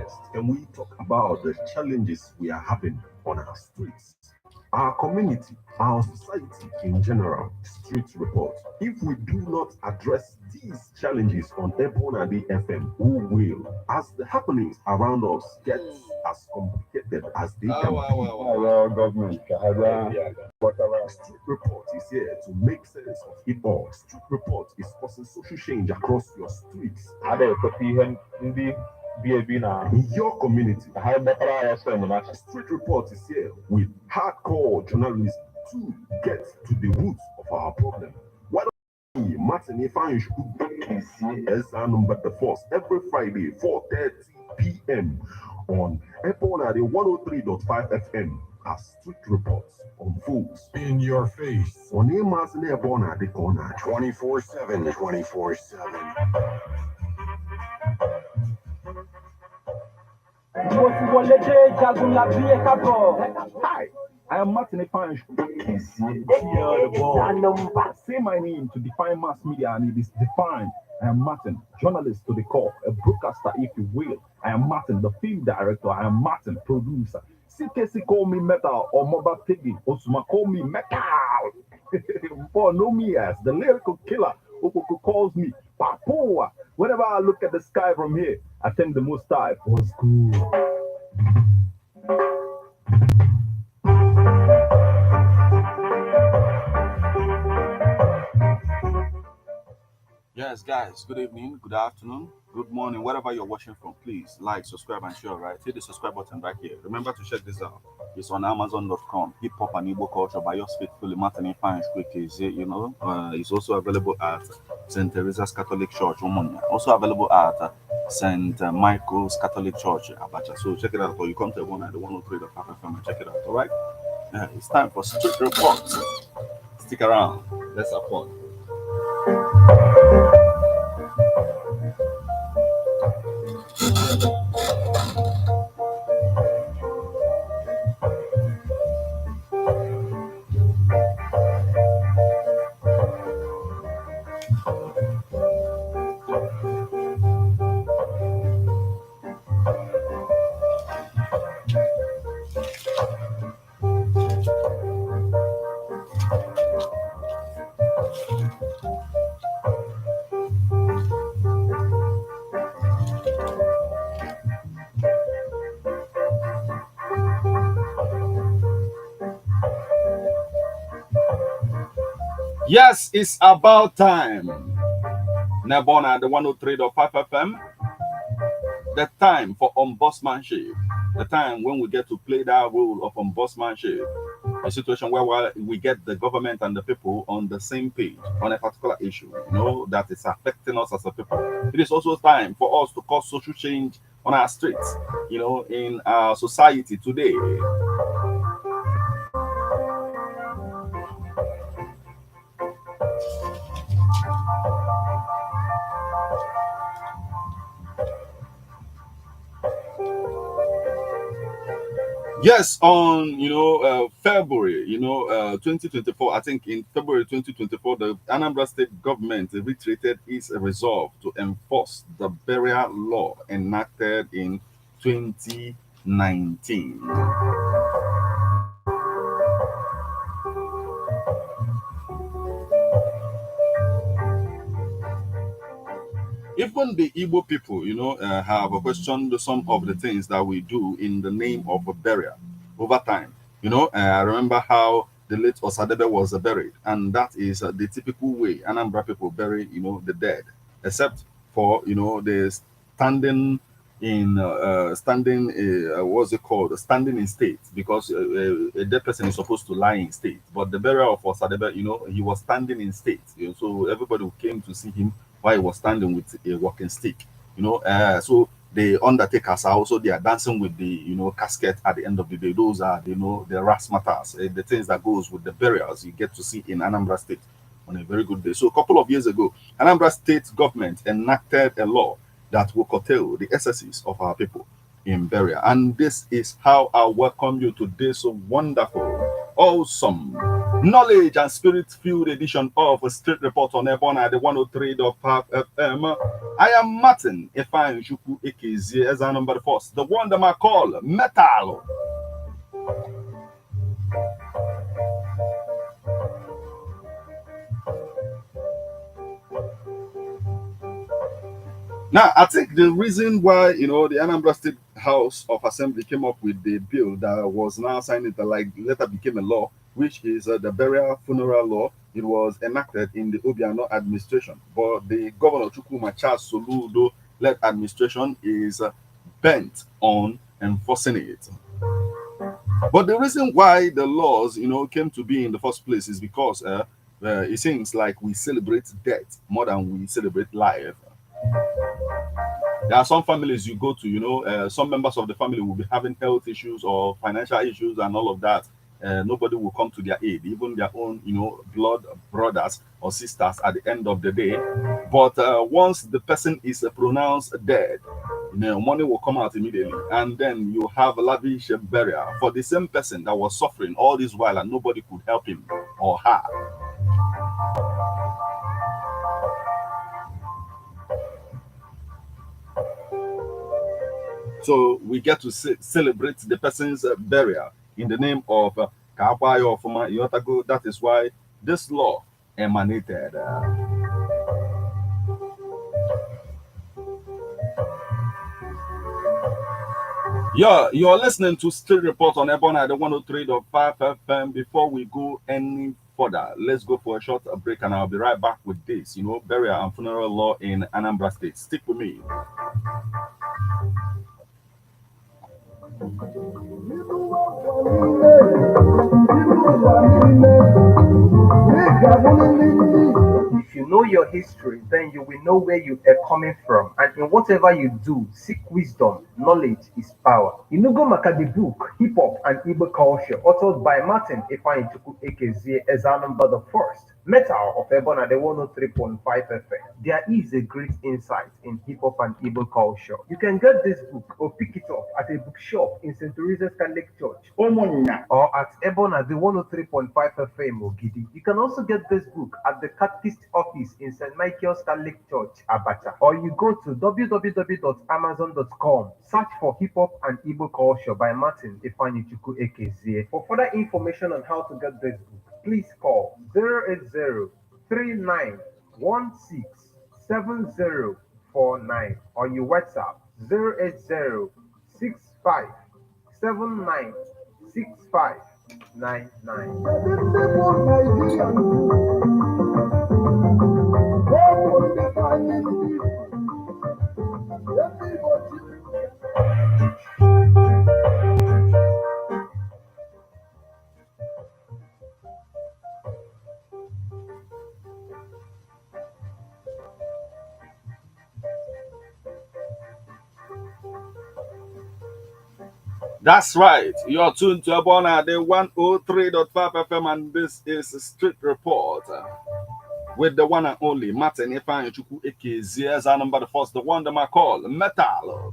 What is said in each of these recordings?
honest, can we talk about the challenges we are having on our streets? Our community, our society in general, street report. If we do not address these challenges on Ebonadi FM, who will? As the happenings around us get as complicated as they can be. Our government, But our street report is here to make sense of it all. Street report is causing social change across your streets. In your community, Street Report is here with hardcore journalism to get to the roots of our problem. Why don't we, Martin Ifan, as our number the first every Friday, 4:30 p.m. on Epona, the 103.5 FM as Street Reports unfolds In your face. on Emas and Ebona, the corner 24/7. 24/7. Hi, I am Martin Epanj. Say my name to define mass media, and it is defined. I am Martin, journalist to the core, a broadcaster, if you will. I am Martin, the film director. I am Martin, producer. CKC call me metal or mobile piggy. Osuma call me metal. For know me as the lyrical killer. Okoko calls me Papoa. Whenever I look at the sky from here, I think the most type was cool. Yes, guys, good evening, good afternoon, good morning, wherever you're watching from. Please like, subscribe, and share, right? Hit the subscribe button right here. Remember to check this out. It's on Amazon.com. Hip Hop and Igbo Culture by yours faithfully, Martin Ifan it's also available at St. Teresa's Catholic Church, Umunya. Also available at St. Michael's Catholic Church, Abacha. So check it out, or you come to one at the 103.5 FM and check it out, all right? It's time for Street Report. Stick around. Let's have fun. Yes, it's about time. Nebona, the 103.5 FM. The time for ombudsmanship. The time when we get to play that role of ombudsmanship. A situation where we get the government and the people on the same page on a particular issue, that is affecting us as a people. It is also time for us to cause social change on our streets, in our society today. Yes, on February 2024, I think in February 2024, the Anambra State government reiterated its resolve to enforce the burial law enacted in 2019. Even the Igbo people, have questioned some of the things that we do in the name of a burial over time. I remember how the late Osadebe was buried, and that is the typical way Anambra people bury, the dead, except for, the standing in what's it called, standing in state, because a dead person is supposed to lie in state. But the burial of Osadebe, he was standing in state, so everybody who came to see him while he was standing with a walking stick, so the undertakers are also they are dancing with the casket at the end of the day. Those are the razzmatazz, the things that goes with the burials you get to see in Anambra State on a very good day. So a couple of years ago, Anambra State government enacted a law that will curtail the excesses of our people in burial. And this is how I welcome you to this wonderful awesome, knowledge and spirit-filled edition of a Street Report on Ebona, the 103.5 FM. I am Martin Ifeanyi Chukwu Ekezie as our number first, the one that I call Metal. Now, I think the reason why, the Anambra State House of Assembly came up with the bill that was now signed into later became a law, which is the burial funeral law. It was enacted in the Obiano administration, but the Governor Chukwuma Charles Soludo-led administration is bent on enforcing it. But the reason why the laws, came to be in the first place is because it seems like we celebrate death more than we celebrate life. There are some families you go to, some members of the family will be having health issues or financial issues and all of that. Nobody will come to their aid, even their own, blood brothers or sisters at the end of the day. But once the person is pronounced dead, money will come out immediately. And then you have a lavish burial for the same person that was suffering all this while and nobody could help him or her. So we get to celebrate the person's burial in the name of Kawaii Ofuma Yotago. That is why this law emanated. You're listening to Street Report on Ebona, the 103.5 FM. Before we go any further, let's go for a short break and I'll be right back with this, burial and funeral law in Anambra State. Stick with me. If you know your history, then you will know where you are coming from. And in whatever you do, seek wisdom. Knowledge is power. Inugo Maka, the book, Hip Hop and Igbo Culture, authored by Martin Ifeanyi Chukwu Ekezie as our number the first. Metal of Ebona, the 103.5 FM. There is a great insight in hip hop and Igbo culture. You can get this book or pick it up at a bookshop in St. Teresa's Catholic Church, or at Ebona, the 103.5 FM Ogidi. You can also get this book at the Catechist office in St. Michael's Catholic Church, Abacha, or you go to www.amazon.com. Search for Hip Hop and Igbo Culture by Martin Ifeanyi Chukwu Ekezie. For further information on how to get this book, please call 080-3916-7049 or your WhatsApp 080-6579-6599. That's right. You're tuned to Ebona, the 103.5 FM, and this is Street Report with the one and only Martin Ifeanyi Chukwu Ekezie as our number the first, the one that I call Metal.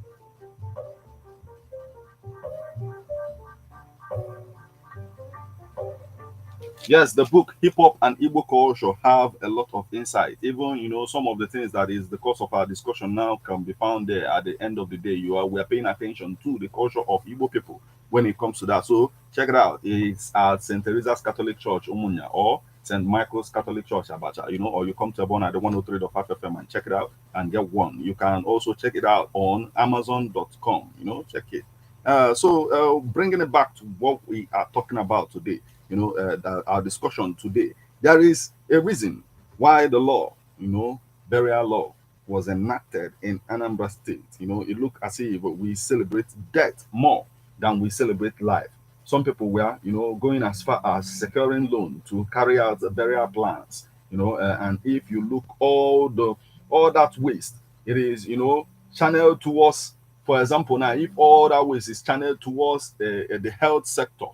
Yes, the book Hip Hop and Igbo Culture have a lot of insight. Even, some of the things that is the cause of our discussion now can be found there. At the end of the day, we're paying attention to the culture of Igbo people when it comes to that. So check it out. It's at St. Teresa's Catholic Church, Umunya, or St. Michael's Catholic Church, Abacha, or you come to Ebona at the 103.5 FM and check it out and get one. You can also check it out on Amazon.com, check it. So bringing it back to what we are talking about today, our discussion today, there is a reason why the law, burial law was enacted in Anambra State. It looked as if we celebrate death more than we celebrate life. Some people were, going as far as securing loan to carry out the burial plans, and if you look all that waste, it is, channeled towards, for example, now, if all that waste is channeled towards the health sector,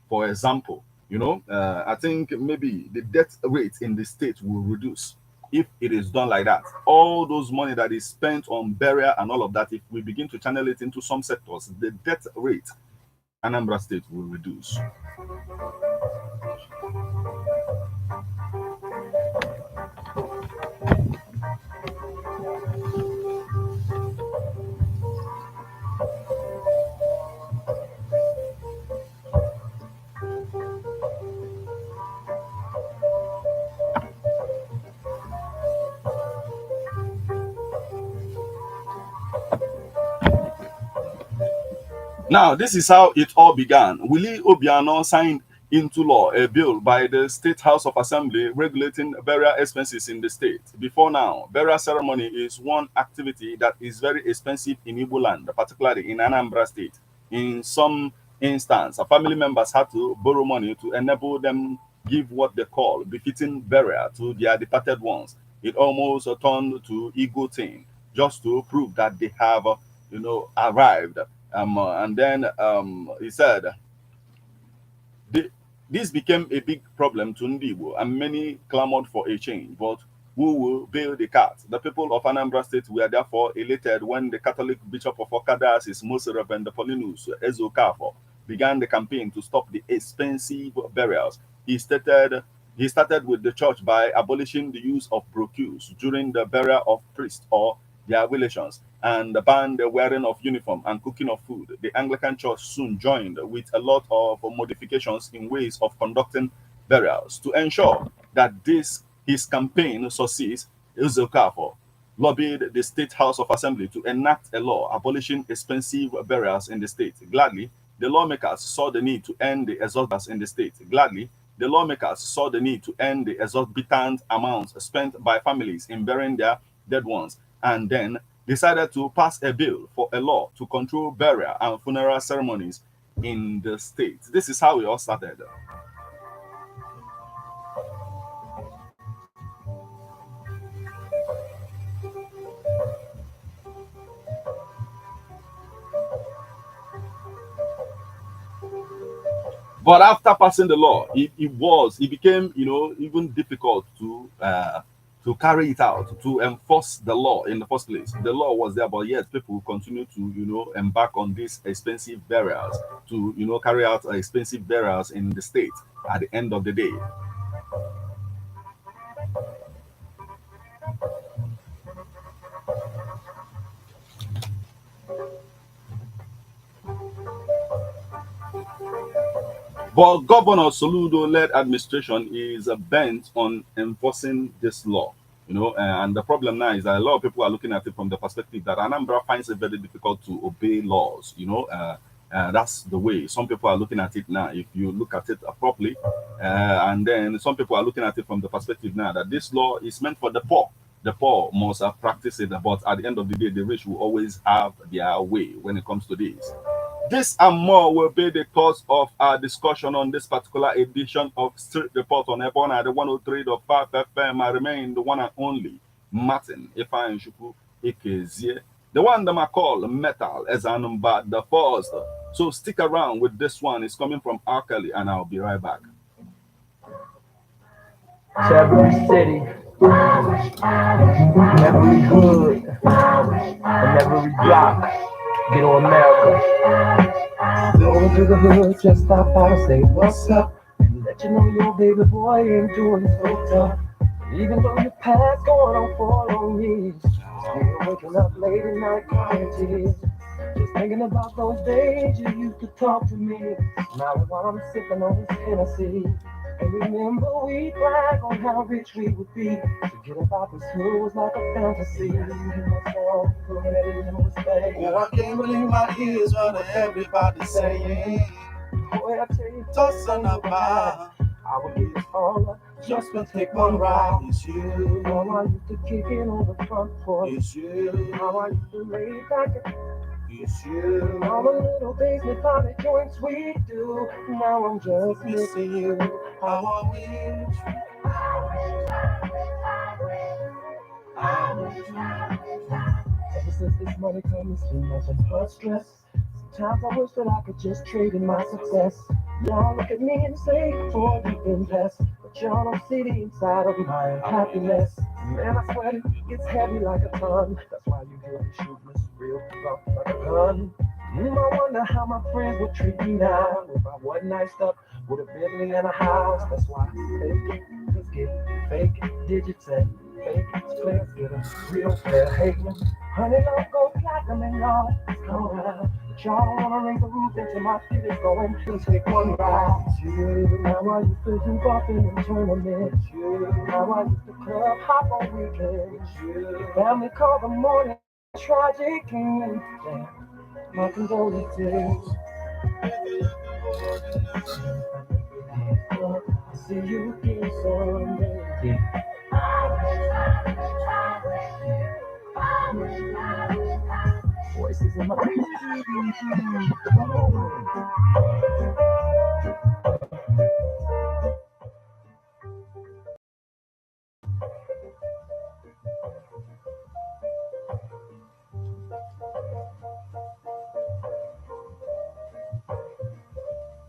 for example, I think maybe the death rate in the state will reduce if it is done like that. All those money that is spent on burial and all of that, if we begin to channel it into some sectors, the death rate Anambra State will reduce. Now, this is how it all began. Willie Obiano signed into law a bill by the State House of Assembly regulating burial expenses in the state. Before now, burial ceremony is one activity that is very expensive in Igbo land, particularly in Anambra State. In some instances, family members had to borrow money to enable them give what they call befitting burial to their departed ones. It almost turned to ego thing, just to prove that they have, arrived. And then he said, this became a big problem to Ndibo, and many clamored for a change. But who will bail the cat? The people of Anambra State were therefore elated when the Catholic Bishop of Okada, his most Reverend Paulinus Ezokafo, began the campaign to stop the expensive burials. He started with the church by abolishing the use of procuse during the burial of priests or their relations, and banned the wearing of uniform and cooking of food. The Anglican Church soon joined with a lot of modifications in ways of conducting burials. To ensure that his campaign succeeds, Ezokafo lobbied the State House of Assembly to enact a law abolishing expensive burials in the state. Gladly, the lawmakers saw the need to end the exorbitance in the state. Gladly, the lawmakers saw the need to end the exorbitant amounts spent by families in burying their dead ones, and then decided to pass a bill for a law to control burial and funeral ceremonies in the state. This is how it all started. But after passing the law, it became, even difficult to carry it out, to enforce the law in the first place. The law was there, but yet people continue to, embark on these expensive burials, to, carry out expensive burials in the state at the end of the day. But Governor Soludo-led administration is bent on enforcing this law. And the problem now is that a lot of people are looking at it from the perspective that Anambra finds it very difficult to obey laws. That's the way some people are looking at it now. If you look at it properly, and then some people are looking at it from the perspective now that this law is meant for the poor. The poor must practice it, but at the end of the day, the rich will always have their way when it comes to this. This and more will be the cause of our discussion on this particular edition of Street Report on Ebona, the 103.5 FM. I remain the one and only Martin Ifeanyi Chukwu Ikezie, the one that I call Metal as an number the first. So stick around with this one. It's coming from R. Kelly, and I'll be right back. Every city, every hood, and every block, get on America. Go to the hood, just stop by to say what's up, and let you know your baby boy ain't doing so tough. Even though your past going on for long years, still waking up late at night crying tears. Just thinking about those days you used to talk to me. Now while I'm sipping on this Tennessee. And remember we brag on how rich we would be. Forget about this hood was like a fantasy. Well, I can't believe my ears what everybody's saying. Boy, I tell you, Tossing about, I would give it all up. just to take one ride. It's you, How I used to kick it on the front porch. it's you, How I used to lay back and it's you. all the little basement party joints we do. Now I'm just missing you. How I wish, Ever since this money comes, too much of blood stress. Sometimes I wish that I could just trade in my success. Y'all look at me and say, boy, you've been blessed. But y'all don't see the inside of my happiness. Man, I swear it gets heavy like a ton. That's why you hear me shooting this real rough like a gun. I wonder how my friends would treat me now if I wasn't niced up with a Bentley and a house. That's why fake it, let's get fake it, digital, fake it, players get a real player hating. Honey, don't go platinum and y'all, it's going out. But y'all wanna raise the roof until my feet is going. Please take one ride. You, now I used to do golfing in tournaments. You, now I used to club hop on weekends. You, family call the morning tragic and yeah. My condolences. I'll see you again someday. Voices in my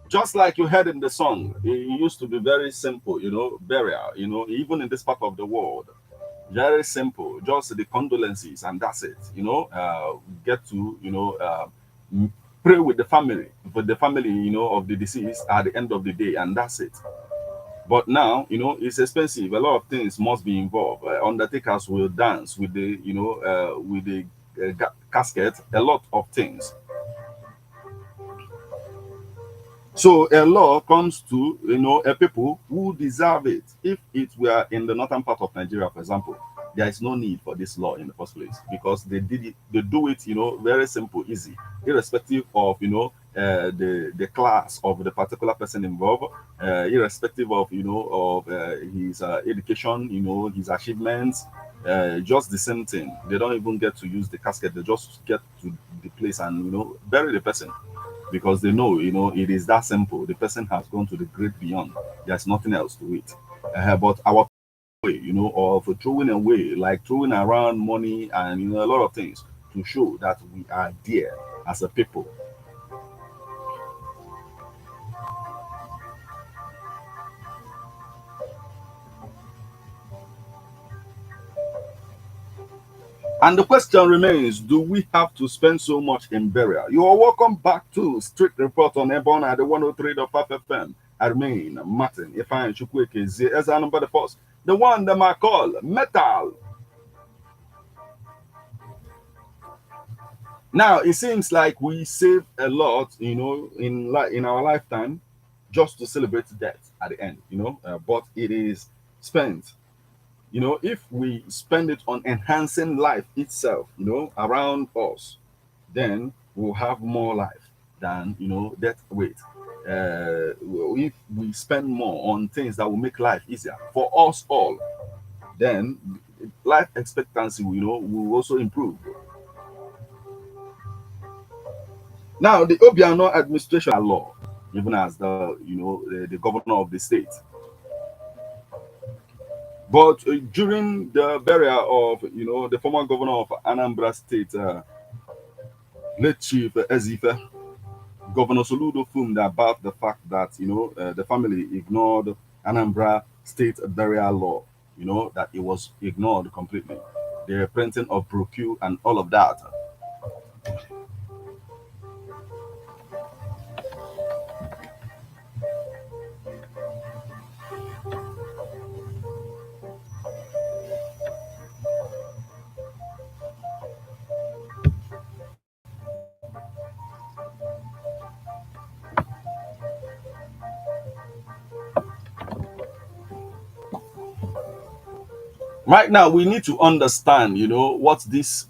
Just like you heard in the song, it used to be very simple, burial, even in this part of the world. Very simple, just the condolences, and that's it. Get to, pray with the family, of the deceased at the end of the day, and that's it. But now, it's expensive. A lot of things must be involved. Undertakers will dance with the, with the casket, a lot of things. So a law comes to a people who deserve it. If it were in the northern part of Nigeria, for example, there is no need for this law in the first place because they do it, very simple, easy, irrespective of the class of the particular person involved, irrespective of his education, his achievements, just the same thing. They don't even get to use the casket. They just get to the place and bury the person. Because they know, it is that simple. The person has gone to the great beyond. There's nothing else to it. But our way, of throwing away, like throwing around money and a lot of things to show that we are there as a people. And the question remains, do we have to spend so much in burial? You are welcome back to Street Report on Ebon at the 103.5 FM. I remain Martin. If I am Chukwueke, as I number the first, the one that I call Metal. Now, it seems like we save a lot, in our lifetime just to celebrate death at the end, but it is spent. If we spend it on enhancing life itself, around us, then we'll have more life than, death rate. If we spend more on things that will make life easier for us all, then life expectancy, will also improve. Now, the Obiano administration law, even as the governor of the state. But during the burial of, the former governor of Anambra State, late Chief Ezife, Governor Soludo fumed about the fact that, the family ignored Anambra State burial law, that it was ignored completely. The printing of brochure and all of that. Right now, we need to understand, what this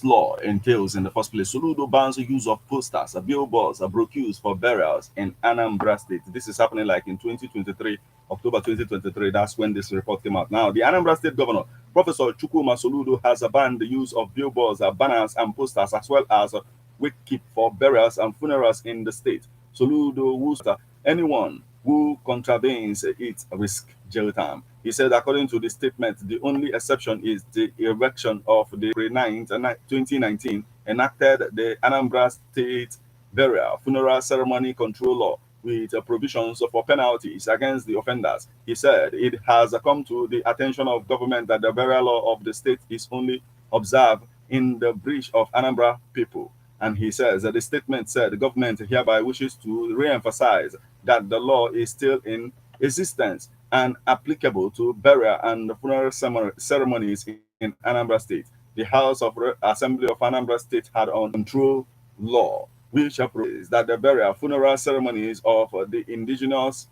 law entails in the first place. Soludo bans the use of posters, billboards, brochures for burials in Anambra State. This is happening like in 2023, October 2023. That's when this report came out. Now, the Anambra State Governor, Professor Chukwuma Soludo, has banned the use of billboards, banners, and posters, as well as wake keep for burials and funerals in the state. Soludo will anyone who contravenes it risk jail time. He said, according to the statement, the only exception is the erection of the 9th 2019 enacted the Anambra State Burial Funeral Ceremony Control Law with provisions for penalties against the offenders. He said it has come to the attention of government that the burial law of the state is only observed in the breach of Anambra people And he says that the statement said the government hereby wishes to re-emphasize that the law is still in existence and applicable to burial and funeral ceremonies in Anambra State. The House of Assembly of Anambra State had on control law, which approves that the burial funeral ceremonies of the indigenous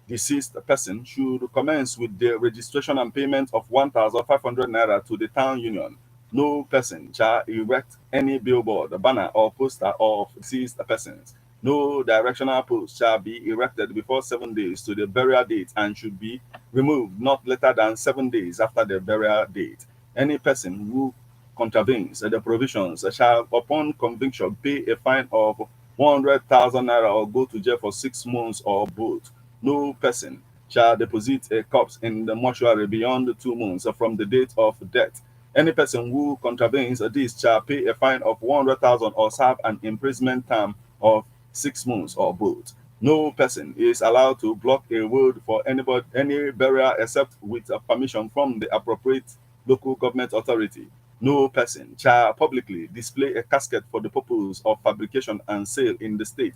deceased person should commence with the registration and payment of 1,500 naira to the town union. No person shall erect any billboard, banner, or poster of deceased persons. No directional post shall be erected before 7 days to the burial date and should be removed not later than 7 days after the burial date. Any person who contravenes the provisions shall, upon conviction, pay a fine of 100,000 naira or go to jail for 6 months or both. No person shall deposit a corpse in the mortuary beyond 2 months from the date of death. Any person who contravenes this shall pay a fine of 100,000 or serve an imprisonment term of 6 months or both. No person is allowed to block a road for any burial except with permission from the appropriate local government authority. No person shall publicly display a casket for the purpose of fabrication and sale in the state.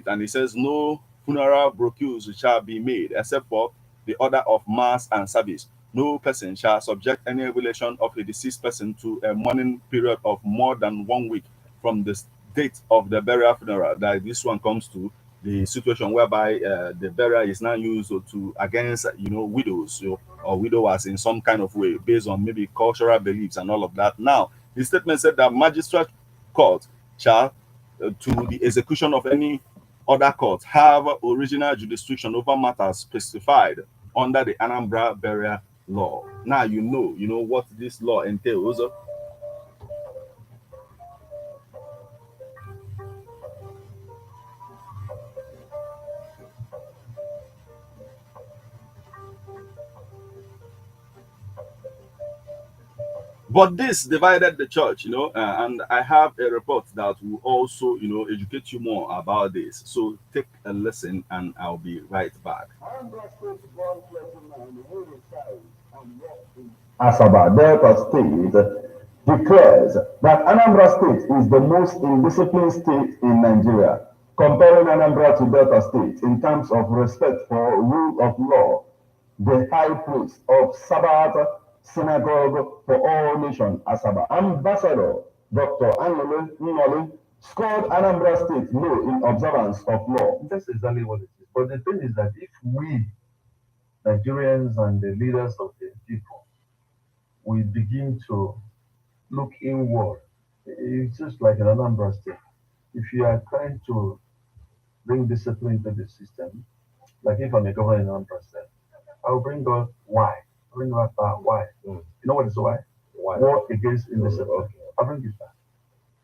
And he says no funeral brochures shall be made except for the order of mass and service. No person shall subject any relation of a deceased person to a mourning period of more than 1 week from the date of the burial funeral. That this one comes to the situation whereby the burial is now used to against widows or widowers in some kind of way based on maybe cultural beliefs and all of that. Now, the statement said that magistrate court shall to the execution of any other court have original jurisdiction over matters specified under the Anambra burial law. Now you know what this law entails. But this divided the church, and I have a report that will also, educate you more about this. So take a listen and I'll be right back. Asaba, Delta State, declares that Anambra State is the most indisciplined state in Nigeria, comparing Anambra to Delta State in terms of respect for rule of law. The high priest of Sabbath Synagogue for All Nations, Asaba, Ambassador Dr. Anole Nnole, scored Anambra State low in observance of law. That's exactly what it is. But the thing is that if we, Nigerians and the leaders of the people, we begin to look inward, it's just like in Anambra State. If you are trying to bring discipline to the system, like if I'm a governor in Anambra State, I'll bring out why. Bring out why. You know what is why? Why? War against indiscipline. Okay. I'll bring it back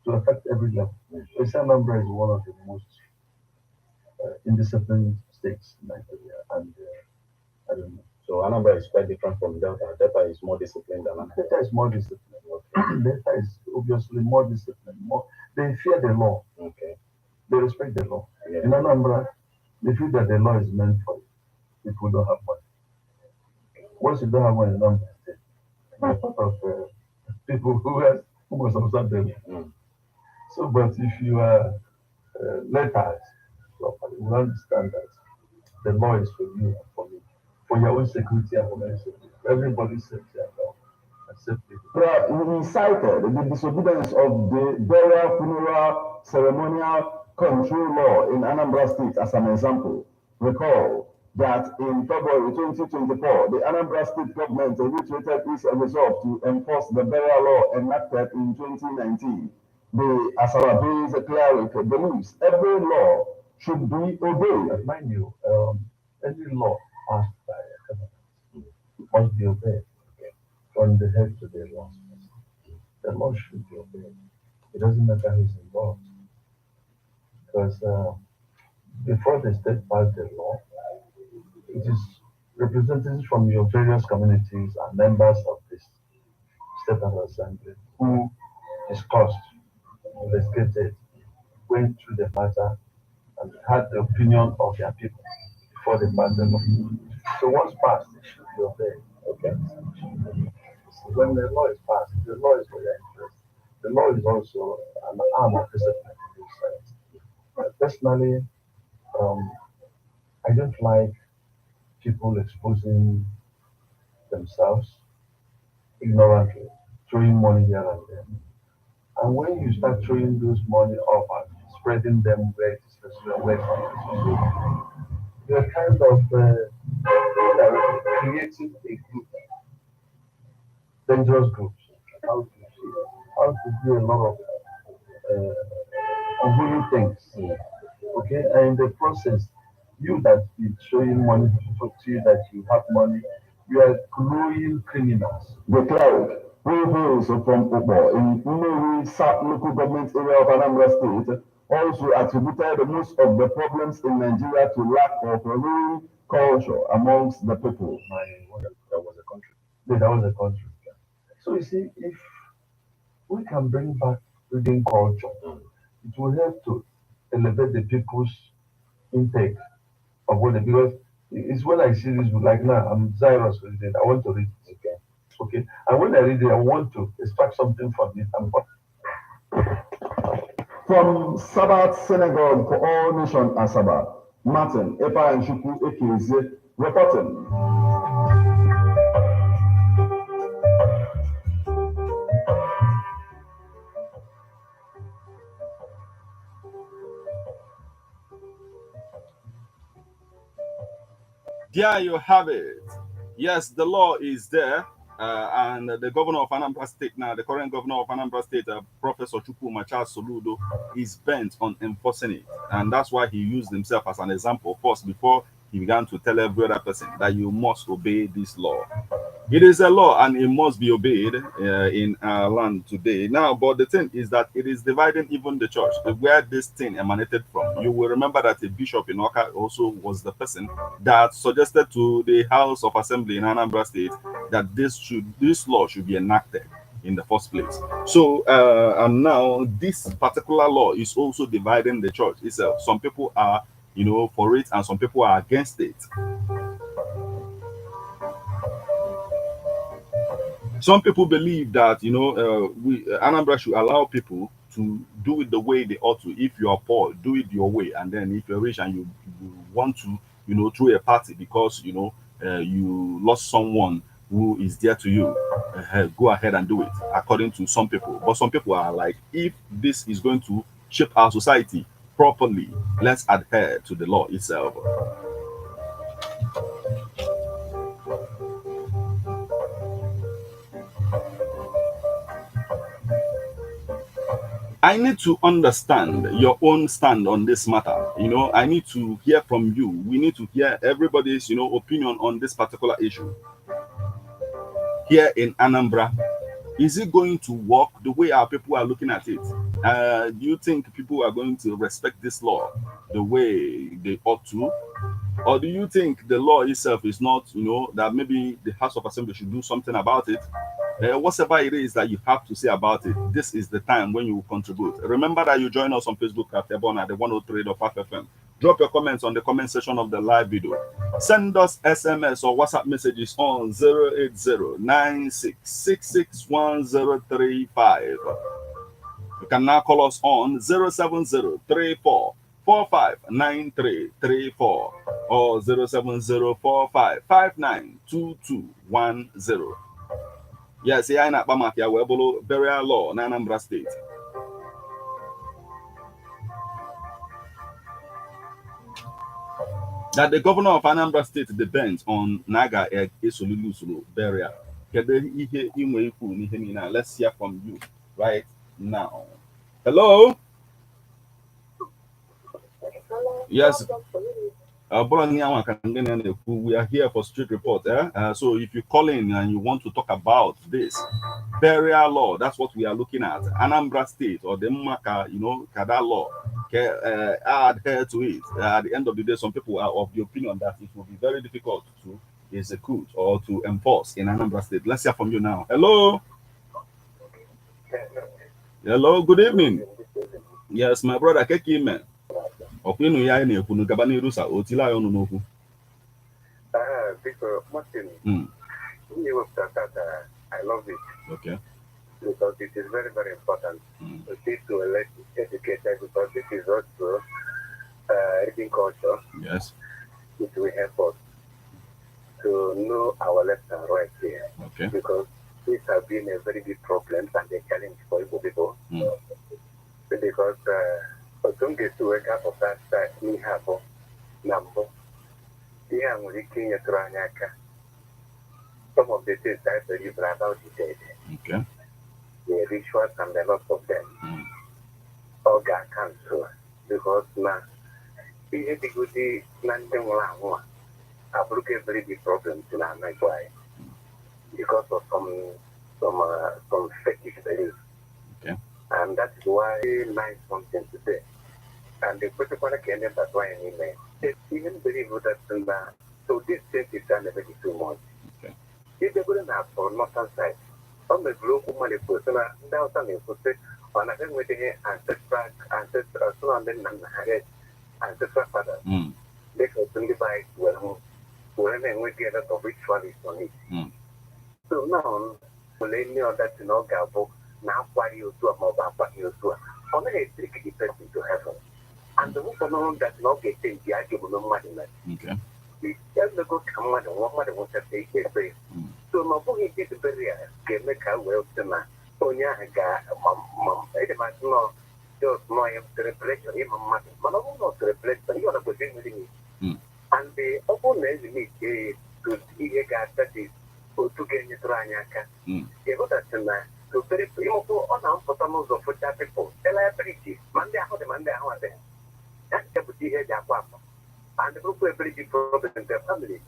to affect every level. Anambra is one of the most indisciplined states in Nigeria, and I don't know. So Anambra is quite different from Delta. Delta is more disciplined than Anambra. Delta is more disciplined. Delta is obviously more disciplined. They fear the law. Okay. They respect the law. Yeah. In Anambra, they feel that the law is meant for you. People don't have money. Once you don't have money in Anambra State, there are a lot of people who must observe them. So, but if you are letters, you understand that the law is for you and for me, for your own security and for my safety. Everybody's safety and law and safety. We cited the disobedience of the burial funeral ceremonial control law in Anambra State as an example. Recall that in February 2024, the Anambra State government reiterated its resolve to enforce the burial law enacted in 2019. The Asaba-based cleric believes every law should be obeyed. Mind you, any law passed by a government must be obeyed from the head to the last person. The law should be obeyed. It doesn't matter who's involved. Because before the state passed the law, it is representatives from your various communities and members of this state assembly who discussed, investigated, went through the matter, and had the opinion of their people before they passed the law. So once passed, it should be obeyed. Okay. So when the law is passed, the law is for your interest. the law is also an arm of discipline in this sense. Personally, um, I don't like people exposing themselves ignorantly, throwing money here and there. And when you start throwing those money off and spreading them where it is necessary, where it's not necessary, you're kind of creating a group, dangerous groups. How to see, how to do a lot of unholy things. Okay, and in the process, you that is showing money to you that you have money, you are growing criminals. The cloud, who hails from Ubo in Umewi South local government area of Anambra State, also attributed most of the problems in Nigeria to lack of real culture amongst the people. That was a country. Yeah, that was a country. So you see, if we can bring back reading culture, it will help to elevate the people's intake of what they, because it's when I see this book, like now, I'm Cyrus reading, I want to read it. Okay. Okay. And when I read it, I want to extract something from it. And From Sabbath Synagogue for All Nation Asaba, Martin Epa and Shuku Ekeze reporting. There you have it. Yes, the law is there. And the governor of Anambra State now, the current governor of Anambra State, Professor Chukwuma Charles Soludo, is bent on enforcing it. And that's why he used himself as an example first before he began to tell every other person that you must obey this law. It is a law and it must be obeyed in our land today. Now, but the thing is that it is dividing even the church, where this thing emanated from. You will remember that a bishop in Oka also was the person that suggested to the House of Assembly in Anambra State that this law should be enacted in the first place. So, and now this particular law is also dividing the church itself. Some people are, for it, and some people are against it. Some people believe that Anambra should allow people to do it the way they ought to. If you are poor, do it your way, and then if you're rich and you want to, throw a party because you lost someone who is dear to you, go ahead and do it. According to some people, but some people are like, if this is going to shape our society properly, let's adhere to the law itself. I need to understand your own stand on this matter. I need to hear from you. We need to hear everybody's, opinion on this particular issue. Here in Anambra, is it going to work the way our people are looking at it? Do you think people are going to respect this law the way they ought to? Or do you think the law itself is not, that maybe the House of Assembly should do something about it? Whatever it is that you have to say about it, this is the time when you will contribute. Remember that you join us on Facebook at Ebona, the 103.5 FM. Drop your comments on the comment section of the live video. Send us SMS or WhatsApp messages on 08096661035. You can now call us on 07034459334 or 07045592210. Yes, I na Bamakia Webolo burial law in Anambra State. That the governor of Anambra State depends on Naga Esolulu burial. Let's hear from you right now. Hello? Yes. We are here for street report. So if you call in and you want to talk about this burial law, that's what we are looking at. Anambra State or the Maka, Kada law, adhere to it. At the end of the day, some people are of the opinion that it will be very difficult to execute or to enforce in Anambra State. Let's hear from you now. Hello. Hello. Good evening. Yes, my brother Keki man. Because Martin, I love it. Okay. because it is very, very important to teach to educated because it is also reading culture. Yes. It will help us to know our left and right here. Okay. Because these have been a very big problem and a challenge for Igbo people. Because some get to wake up of that we have number. Some of the things I believe are about the dead. Okay. The rituals and the lots of them. All got cancelled because now ihe dịgodi na ndị nwụrụ anwụ a abụrụka a very big problem to na Nigeria because of some fetish beliefs. Okay. And that's why nice something to say. And the critical can that's why I mean they even believe that so this thing is done a bit too much. Okay. If they wouldn't have for northern side, on the local money person now something to say on a thing with the ancestral son and ancestral father. They can only buy when we get a lot of rituals on it. So now we know that you know Gabo now why you do a mobile but you do only a trick the person to heaven. And the woman that not getting the argument no money. Okay. Just the good come on and one mother wants to take it away. So my boy did the barrier can make her well to my Sonia got mom might know just know the reflection in my mother. But I will not reflect, but you are not going with me. And the opponent me to hear that is to get you to Ranyaka. You got that tonight. So very people on our bottom of foot people. Tell I pretty Monday how the Monday how they. That's the here Japapa. And the group will pretty problem in their family.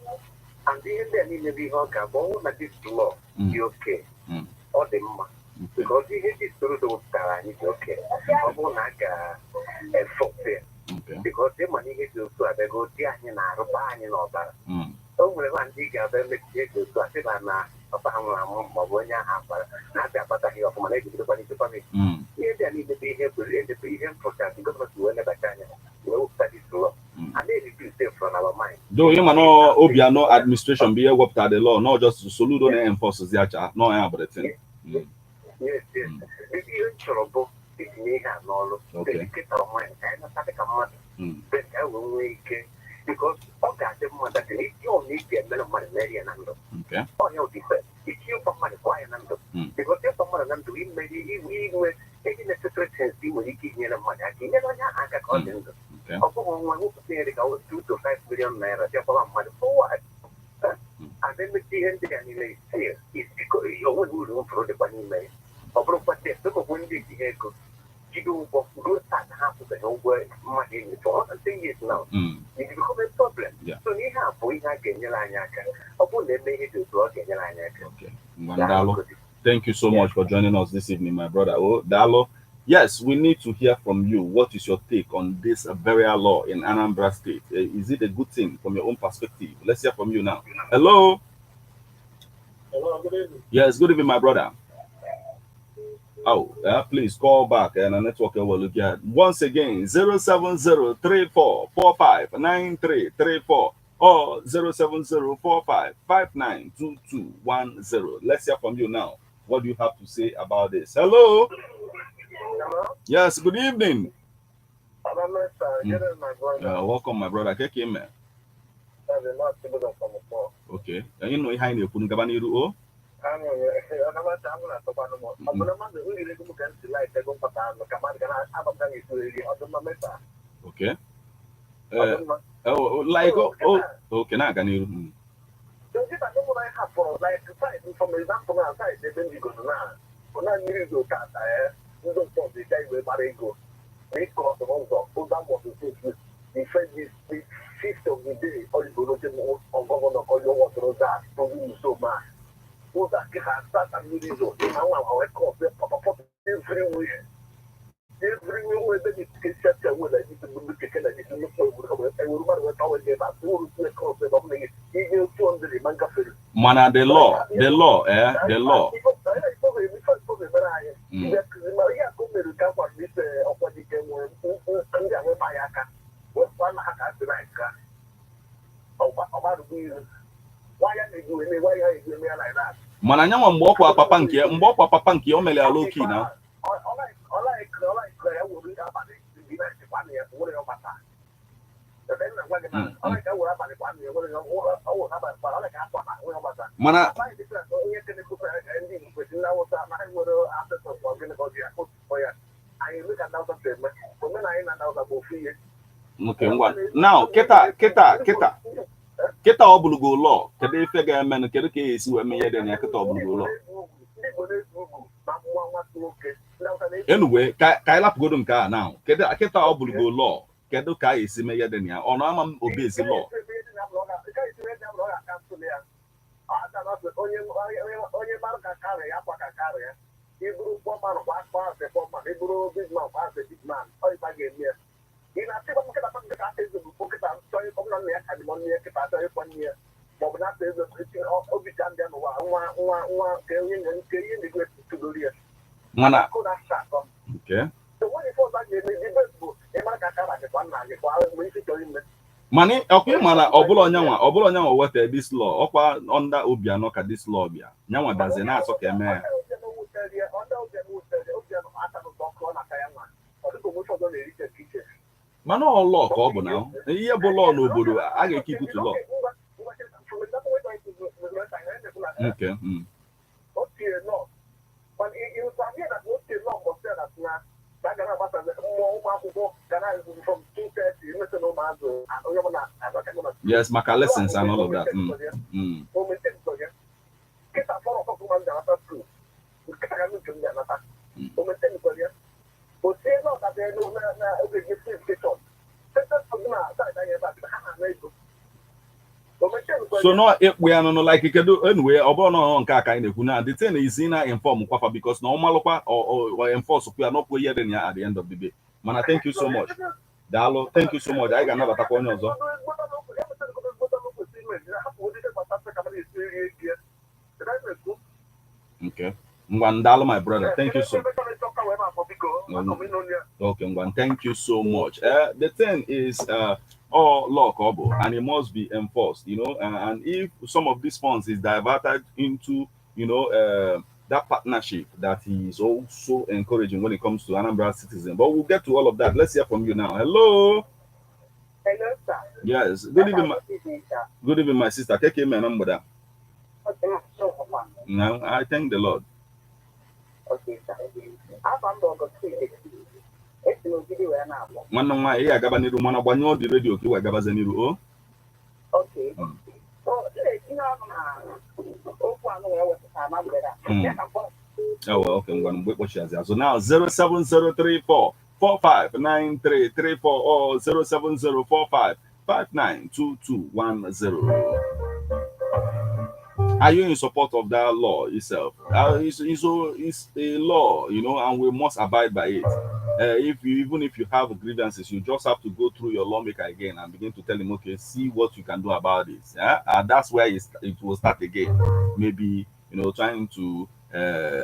And the end in the Hoka, but this law, you okay. Or the mama. Because he is through the Tara, it's okay. Obonaga and folk there. Because the money is to they go there in our buying and all that. So when one dig out them, make to Savannah, a pound of one year after, not that, but I of money to the body to family. Here they need to be here to end the previous process because we never can. No studies law. And they need to stay from our mind. Though you know, Obiano administration be worked at the law, not just to salute on enforces the acha, no, but the thing. Yes. If you're in trouble, it may have no dedicate our mind and not take a money. But I will make because all that the money that you don't need to get money, Mary and Ando. Okay. Or you defend. If you for money, why and Ando? Because there's someone and Ando, maybe even with taking the secret sense, you will give me the money. I can never I call them. Okay. Of course, I say they go 2 to 5 billion naira. Therefore, money for what? And then the end anyway here is because you won't do for the money. Or property, look of when they go. You do good at half of the whole work, money in the phone, and thing is now. It become a problem. So you have we have Kenyalanyaka. Upon them, they do to Kenyalanyaka. Okay. Mandalo, thank you so much for joining us this evening, my brother. Oh, Dalo. Yes, we need to hear from you. What is your take on this burial law in Anambra State? Is it a good thing from your own perspective? Let's hear from you now. Hello. Hello, good evening. Yes, good evening, my brother. Oh, please call back and the network will look at once again 07034459334 or 07045592210. Let's hear from you now. What do you have to say about this? Hello. Hello? Yes, good evening. Welcome, my brother. Okay. You know, how you put Gabaniru? Okay. Like, okay, now can you? Mana the law. Why are you doing me like that? mana nyanwa mgbe ọkwa papa nke o mere ya low key na mana okay ngwa now kita ọ bụlụgo law kedu ife ga-eme na kedu ka e esi wee menye dị ya kita ọ bụlụgo law anyway ka anyị lapụgodo nke a now kedu kita ọ bụlụgo law kedu ka a esi menye dị ya ọ na ama m obezi law onye mara ka karị ya kwa ka karị ya iburu bọman kwa asị bọman iburu bigman kwa asị bigman ọ ịba ga-eme ya ị na-asịkwa nkịta pa nkịta aka eze bụ nkịta chọghị ọbụla nna ya ka dị nne ya nkịta achọghị ịkwa nne ya maọbụ na asa eze obi ka ndị n'ụwa nwa nke ihe na-egwe tụgoro ya mana onye ife ọzọ ga-eme ibe bụ ịmara ka kara gị kwa nna gị kwa mgbe isi chọrọ ime mani ọkwa mana ọbụla onyanwa weta this law ọkwa under Obiano ka this law bịa nyanwa dazi na-asọ ka eme ya mana ọ law ka ọ bụ na ihe bụ law n'obodo a ga-ekipu to law okay yes, maka lessons and all of that. So no, we are no like you can do anyway. About on kaka in the the thing is in inform kwafa because no malokwa or enforce we are not here at the end of the day. Man, thank you so much. Dalo, thank you so much. I got another one also. Okay. Ngwandalo, my brother. Thank you so much. Okay, Ngwan, thank you so much. The thing is all law kobo and it must be enforced, you know, and if some of these funds is diverted into, you know, that partnership that he is also encouraging when it comes to Anambra citizen. But we'll get to all of that. Let's hear from you now. Hello. Hello, sir. Yes. Good evening, my sister. Take my number down. No, I thank the Lord. Okay, sir. One of my Gabaniru Manabanyo, the radio, Gabazaniru. Oh, okay. Oh, well, okay. I'm going to wait what she has. So now 07034 459334 or 07045 592210. Are you in support of that law itself? It's a law, you know, and we must abide by it. Even if you have grievances, you just have to go through your lawmaker again and begin to tell him, okay, see what you can do about this. Yeah, and that's where it will start again. Maybe, you know, trying to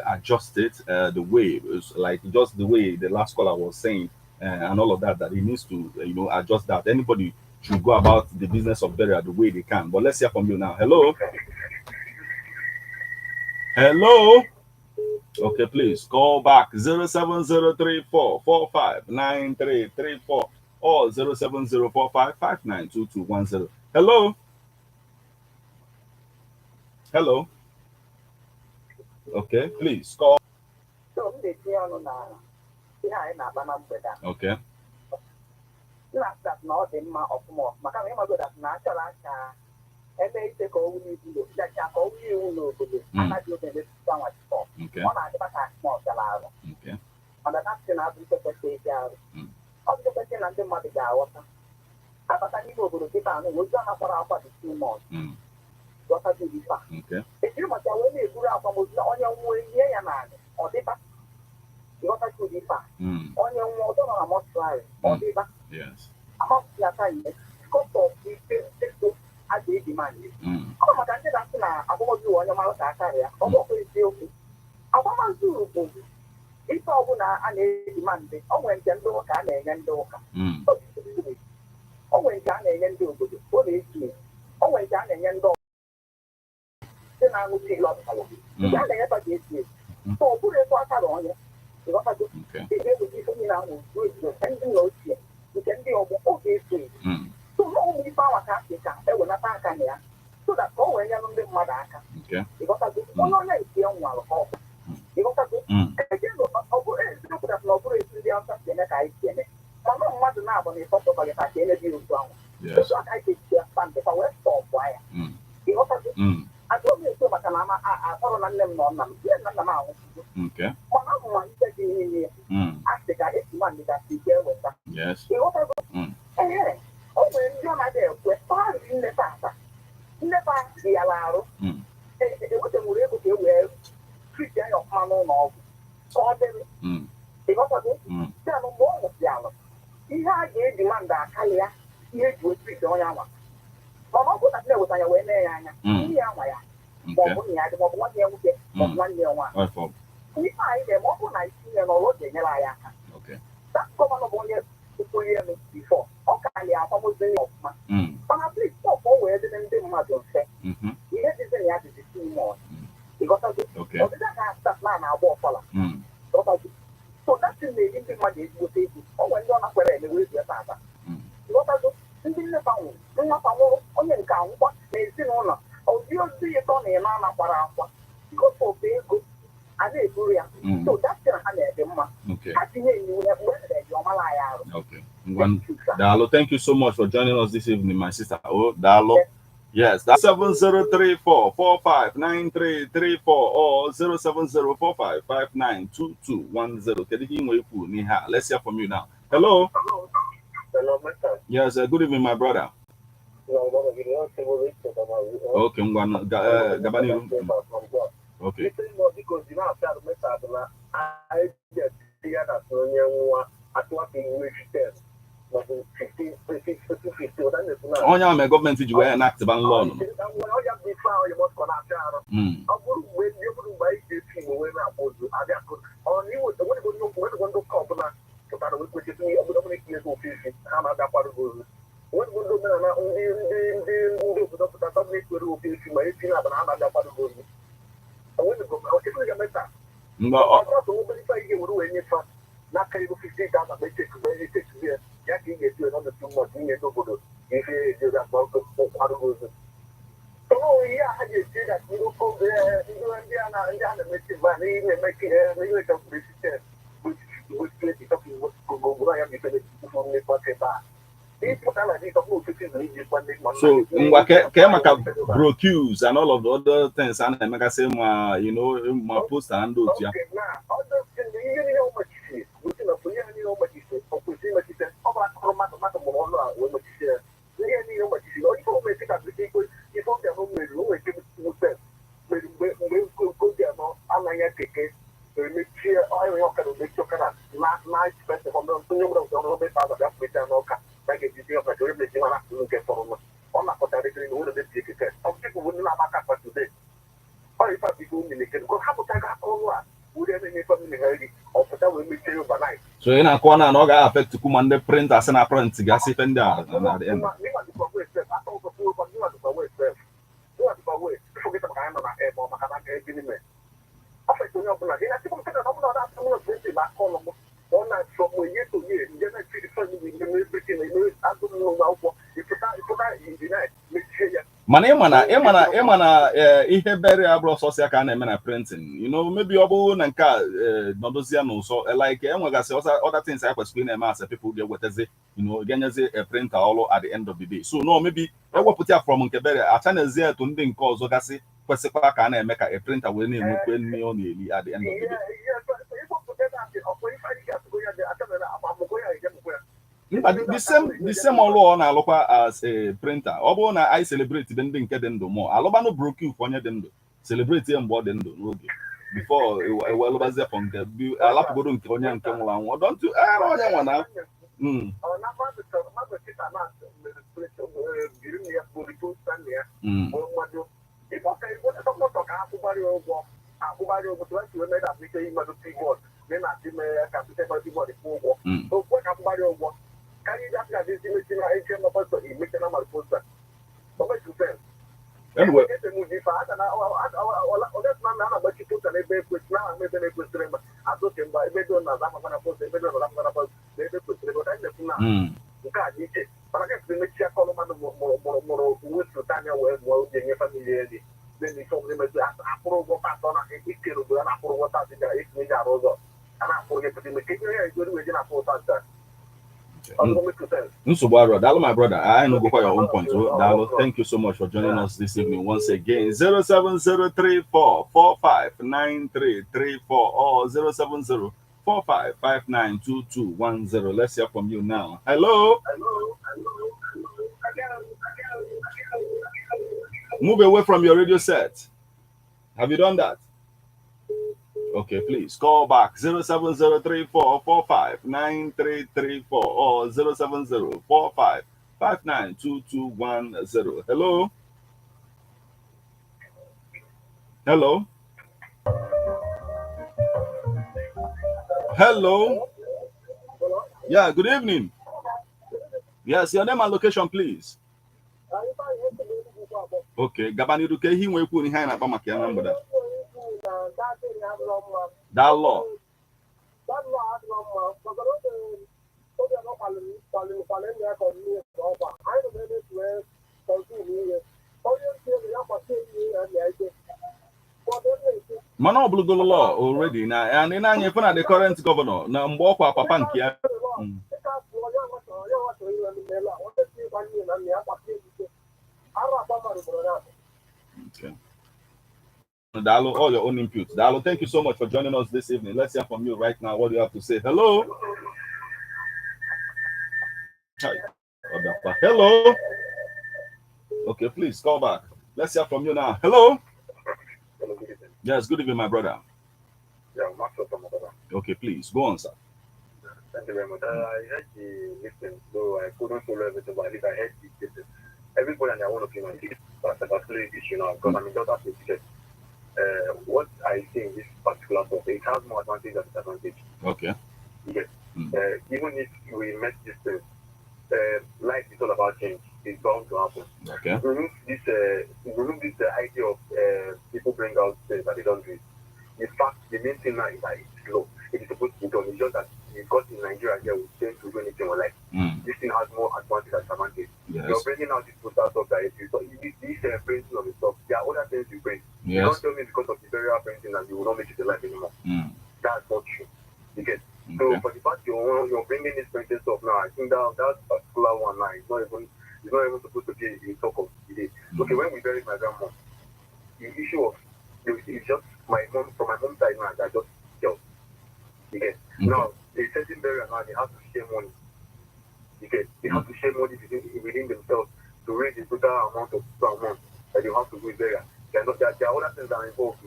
adjust it the way, like just the way the last caller was saying, and all of that. That he needs to, you know, adjust that. Anybody should go about the business of burial the way they can. But let's hear from you now. Hello. Hello. Okay, please call back 07034 459334 or 07045 592210. Hello. Hello. Okay, please call. Okay. Okay. Yes. nke a na-enyefa ka esi esi so ọ bụrụ etu aka na onye ịghọtago ebe bụ ife niile ahụ nke ndị nna ochie nke ndị ọgbọ oge eso so na ụmụ ife awa ka asị ka ewenata aka na ya so that ka o wee nyelụ ndị mmadụ aka ịghọtago onye onye nke nwalụ ka ọkụ ịghọtago ọ bụrụ eziokwu na ọ bụrụ esi ndị ọcha si eme ka anyị si eme mana mmadụ na-abụ na ịsọpụtaghị ka ka emebi otu ahụ otu aka anyị ga-esi ya sta nkịta wee stọpụ ya ịghọtago ajụọ m ekwe maka na akpọrọ na nne m na nna m ihe nna nna m ahụzigo mana ọmụma ndị dị niile a sị ka esi ma ndị gasị ike eweta ịghọtago ee o nwere ndị ọ na-adị ekwe paarị nnepa ata nnepa dị ya arụ ewetanwuru ego ka e wee triti anya ọfụma n'ụlọ ọgwụ ka ọ dịrị ịghọtago ya na mgbe ọ nwụsịalụ ihe a ga-eji ma ndị akali ya ihe eji wee triti onye anwa mana ọ bụrụ na na-eweta ya wee mee ya anya ihe ya nwa ya ma ọ bụ nna ya dị ma ọ bụ nwanne ya nwoke ma ọ bụ nwanne ya nwaanyị ihe anyị na-eme ọ bụrụ na isi nye n'ọrụ ọ ga-enyere anyị aka that gọvanọ bụ onye kwụrụ elu bifọ ọ ka anyị akwamozi ya ọfụma mana plis pọp o wee dịrị ndị mmadụ mfe ihe dịzi na ya dịzi timon ịghọtago ọdịda ka asat na-agba ọfọla ịghọtago so dati na-eji ndị mmadụ ezigbote egwu o nwere ndị ọ nakwere eme wee bịa tata ịghọtago ndị nnepa nwụrụ nnapa nwụrụ onye nke anwụkwa na ezinụlọ ozi ozi ịtọ na ịnọ anakwara akwa gosope ego a na-eburu ya so dati na ha na-ede mma ha tinye iwu ya mgbe eji ọmala ya arụ Dalo, thank you so much for joining us this evening, my sister. Oh, Dalo. Yes, that's 7034459334 or 07045592210. Let's hear from you now. Hello. Hello, Mr. Yes, good evening, my brother. Okay, Gabani. Okay. Because you know, I just see that onye ame gọọmenti ji wee enact ban law nọ so ngwa ke maka brocues and all of the other things and make say ma you know ma post and do ya so in a corner no ga affect kuma ndị printers na print gasị ife ndị a na the end mana ịmana ihe bere abụrụ sọsọ ka a na-eme na printing you know maybe ọ bụ na nke a nọdụzie n'ụsọ like enwegasị other things I kwesịrị na-eme as people ga-ewetazi you know ga-enyezi a printer ọrụ at the end of the day so no maybe ewepụta ya from nke bere achanazie etu ndị nke ọzọ gasị kwesịkwa ka a na-eme ka a printer wee na-enwekwe nne ọ na-eli at the end of the day the same ọrụ ọ na-alụkwa as a printer ọ bụrụ na anyị celebrate dị ndị nke dị ndụ mụọ alụbanụ brocue onye dị ndụ celebrate ya mgbe ọ dị ndụ n'oge before ewelụbazie from nke alapụgodo nke onye nke nwụrụ anwụ ọdọntụ onye nwa na anyway nke a dị iche mana ka esi emechi akọlụ mmadụ mụrụ wepụta anya wee mụọ oge nye famili ya dị na-emechi ọmụmụ emechi akpụrụ ụgwọ patọ na ikere obodo na-akpụrụ ụgwọ taa dịka esi eji arụ ụzọ a na-akpụrụ gị pụta ime ka ihe ya egori wee ji na-akpụ ụta nta Nsubaro, Dalo, my brother, I know go for your own point. So, Dalo, thank you so much for joining us this evening once again. 07034459334 or 07045592210. Let's hear from you now. Hello. Move away from your radio set. Have you done that? Okay, please call back 07034459334 or 07045592210. Hello? Hello? Hello? Yeah, good evening. Yes, your name and location, please. Okay, Gabani Duke, he will put in hand up on my camera. That law. Mana obligolo law already now, and then I find the current governor. Now, Mbokwa Papankia. Okay. Dalo, all your own inputs. Dalo, thank you so much for joining us this evening. Let's hear from you right now. What do you have to say? Hello? Hi. Hello? Okay, please call back. Let's hear from you now. Hello? Yes, good evening, my brother. Yeah, Master from brother. Okay, please, go on, sir. Thank you very much. I heard the listening, so I couldn't follow everything, but at least I heard the listening. Everybody and their own opinion, particularly issue now, because I'm just as a teacher. What I see in this particular topic, it has more advantage than disadvantage. Okay. Yes. Even if we met this thing, life is all about change. It's bound to happen. Okay. Remove this idea of people bring out things that they don't do. In fact, the main thing now is that it's slow. It is supposed to be done. It's just that because in Nigeria here we tend to do anything we like. This thing has more advantage than disadvantage. Yes. You're bringing out this postal stuff that if you so this printing of the stuff, there are other things you bring. Yes. You don't tell me because of the burial printing that you will not make it in life anymore. That's not true. You get. So for the fact you're bringing this printing stuff now, I think that particular one now is not even supposed to be a talk of the day. Okay, when we buried my grandma, the issue of it's just my mom from my mom's side now, I just killed. You get. Now they setting burial now, they have to share money. You get. They have to share money within themselves to raise the total amount that you have to do burial. There are other things that are involved.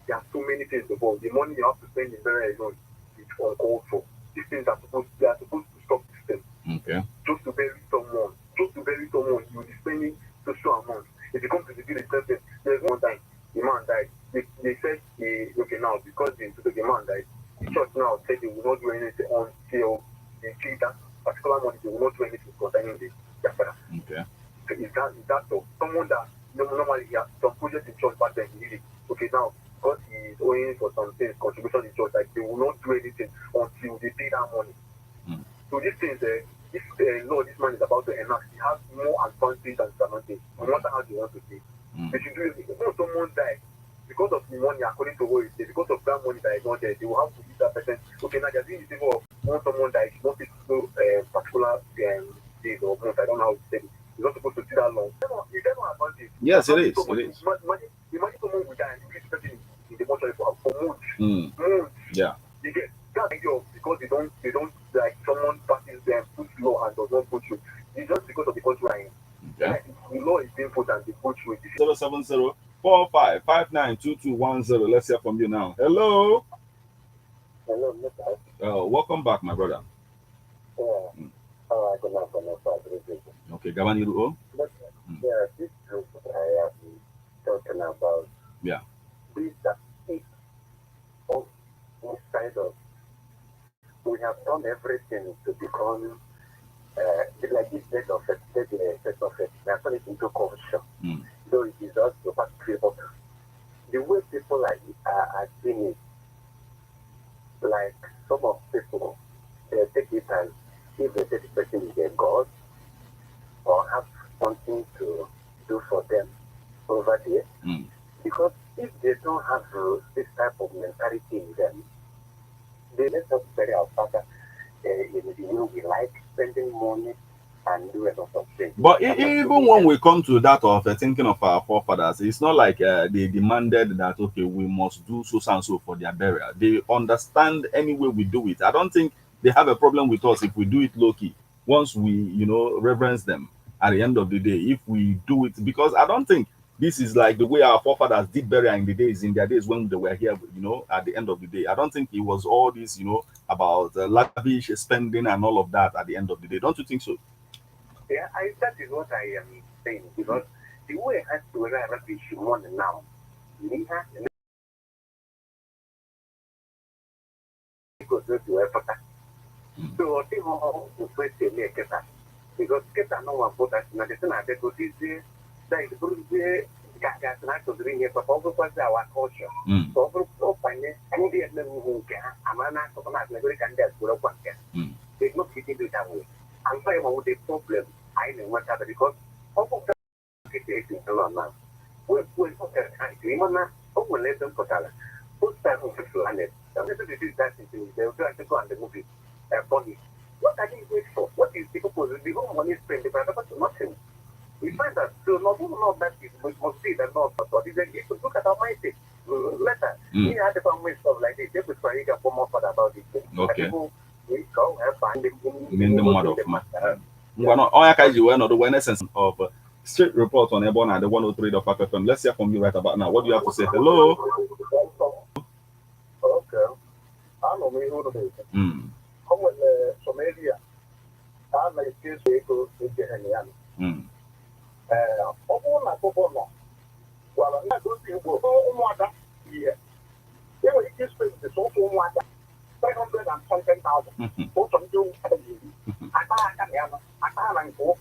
There are so many things involved. The money you have to spend in burial alone is uncalled for. These things are supposed to stop this thing. Okay. Just to bury someone, you will be spending social amount. If you come to the village, there's one time the man died. They said, okay, now because the man died, the church now said they will not do anything until they see that particular money. They will not do anything concerning the father. Okay. So is that so? Someone that normally he has some project in church back then he did it. Okay, now because he is owing for some things, contribution in church, like they will not do anything until they pay that money. So these things, this law this man is about to enact, it has more advantage than disadvantage, no matter how you want to say. They should do it. When someone dies, because of the money, according to what you say, because of that money that is not there, they will have to give that person. Okay, now they're doing the favor of when someone dies, it's not supposed to do particular days or months. I don't know how to say it. It's not supposed to do that long. It's not advantage. Yes, it is. Imagine someone will die and you leave the person in the mortuary for months. Yeah. You get that idea of because they don't like someone passes them, puts law and does not put you. It's just because of the country I am. Okay. The law is being put and they put you. 07045592210. Let's hear from you now. Hello. Hello, Mr. Welcome back, my brother. Okay, Gabani Ruo. Yeah, this group I have been talking about. Yeah. These are inside of. We have done everything to become like the state of it. We have turned it into culture. So it is just to factory, but the way people are seeing it, like some of people, they take it as if the dead person is a god or have something to do for them over there. Because if they don't have this type of mentality in them, they let us bury our father. We like spending money and do a lot of things. But even when we come to that of thinking of our forefathers, it's not like they demanded that, okay, we must do so and so for their burial. They understand any way we do it. I don't think they have a problem with us if we do it low-key. Once we, reverence them at the end of the day, if we do it, because I don't think this is like the way our forefathers did burial in their days when they were here, at the end of the day. I don't think it was all this, about lavish spending and all of that at the end of the day. Don't you think so? Yeah, that is what I am saying, because the way it has to rubbish money now, so I think because get no one put us in the go this that is gas not to bring it, but over our culture. So over finance and the Amana, American death will open. They not fit it that way. I'm sorry about the problem. I know what happened because over now. We're going to let them put out. Put that on the planet. That they'll try to go on the movie. Funny. What are they wait for? What is the purpose? The whole money spent, but nothing. We find that so not that is we must see that not but if you look at our mindset later, we had the family stuff like this. They would try to get more about it. Okay. We go and find the essence of straight report on Ebon and the 103.5 FM. Let's hear from you right about now. What do you have to say? Hello. Okay. I know me who to be. Come with Somalia. I like this vehicle in Kenya. Well, I'm not going to go home. Yeah. They were just the social water 320,000. Both of you, I can't go.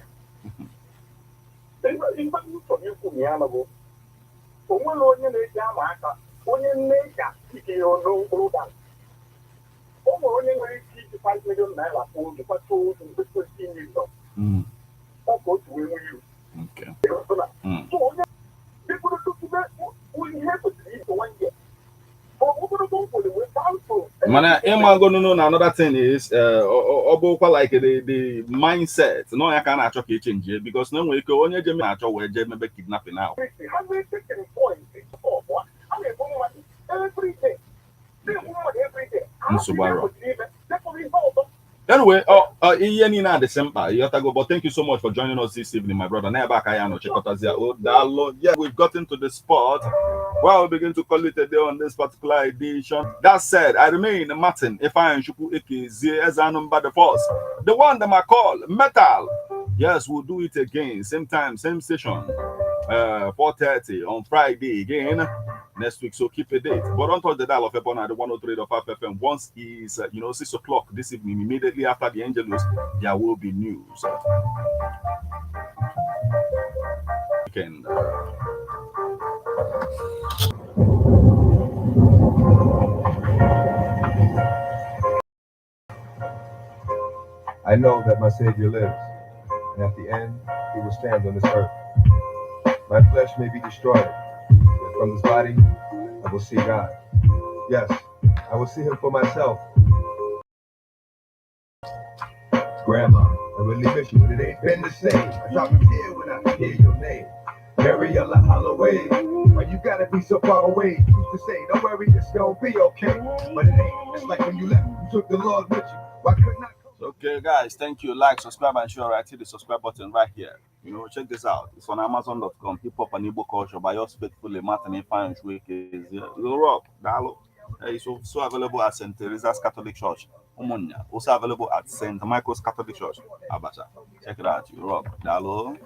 They were even from you to Yamago. For one only Yamaka, only make a no program. Only way to 5 million naira for the patrol in the 15 years. Or go to win you. Okay. So they could have took that. We have to leave for 1 year. Man, another thing is like the mindset. No, I can't actually change it because no way go on your Jimmy maybe kidnapping now. Anyway, December, but thank you so much for joining us this evening, my brother. Yeah, we've gotten to the spot where we begin to call it a day on this particular edition. That said, I remain Martin Ifeanyi Chukwu Ekezie as our number the first. The one that I call Metal. Yes, we'll do it again, same time, same station. 4:30 on Friday again next week, so keep a date. But don't touch the dial of Ebon at the 103.5 FM. Once is 6 o'clock this evening, immediately after the Angelus, there will be news. Weekend. I know that my Savior lives, and at the end, he will stand on this earth. My flesh may be destroyed, but from this body, I will see God. Yes, I will see him for myself. Grandma, I really miss you, but it ain't been the same. I drop a tear when I hear your name. Mariella Holloway, why you gotta be so far away? You used to say, don't worry, it's gonna be okay. But it ain't. It's like when you left, you took the Lord with you. Why couldn't I? Okay, guys, thank you. Like, subscribe, and share. Right, hit the subscribe button right here. Check this out. It's on Amazon.com. Hip Hop and Igbo Culture by yours faithfully, Martin Ifeanyi Chukwu Rock, Dalo. It's also available at St. Teresa's Catholic Church, Umunya. Also available at St. Michael's Catholic Church, Abacha. Check it out. You rock, Dalo.